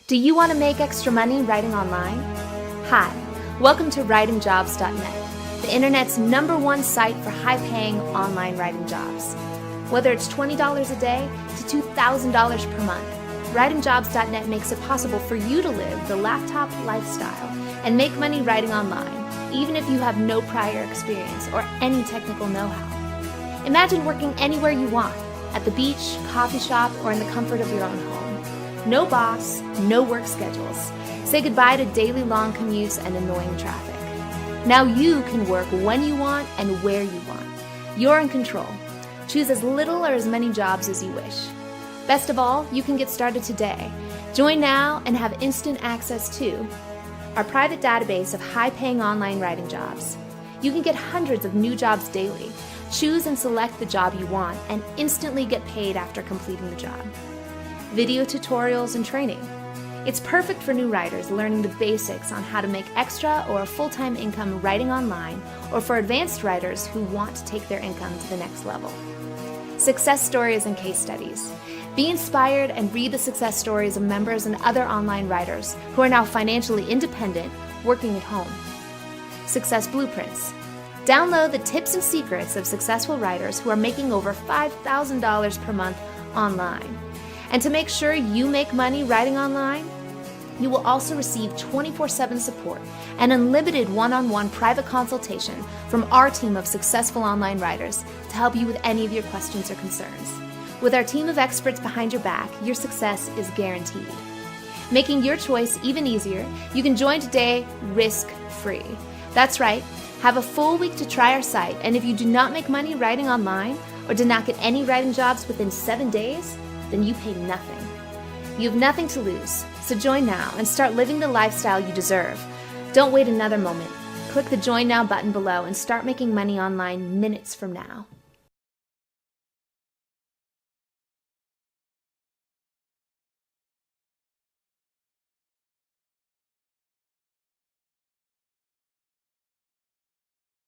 Do you want to make extra money writing online? Hi, welcome to writingjobs.net, the internet's #1 site for high-paying online writing jobs. Whether it's $20 a day to $2,000 per month, writingjobs.net makes it possible for you to live the laptop lifestyle and make money writing online, even if you have no prior experience or any technical know-how. Imagine working anywhere you want, at the beach, coffee shop, or in the comfort of your own home. No boss, no work schedules. Say goodbye to daily long commutes and annoying traffic. Now you can work when you want and where you want. You're in control. Choose as little or as many jobs as you wish. Best of all, you can get started today. Join now and have instant access to our private database of high-paying online writing jobs. You can get hundreds of new jobs daily. Choose and select the job you want and instantly get paid after completing the job. Video tutorials and training. It's perfect for new writers learning the basics on how to make extra or a full-time income writing online, or for advanced writers who want to take their income to the next level. Success stories and case studies. Be inspired and read the success stories of members and other online writers who are now financially independent, working at home. Success blueprints. Download the tips and secrets of successful writers who are making over $5,000 per month online. And to make sure you make money writing online, you will also receive 24/7 support and unlimited one-on-one private consultation from our team of successful online writers to help you with any of your questions or concerns. With our team of experts behind your back, your success is guaranteed. Making your choice even easier, you can join today risk-free. That's right, have a full week to try our site, and if you do not make money writing online or did not get any writing jobs within 7 days, then you pay nothing. You have nothing to lose, so join now and start living the lifestyle you deserve. Don't wait another moment. Click the Join Now button below and start making money online minutes from now.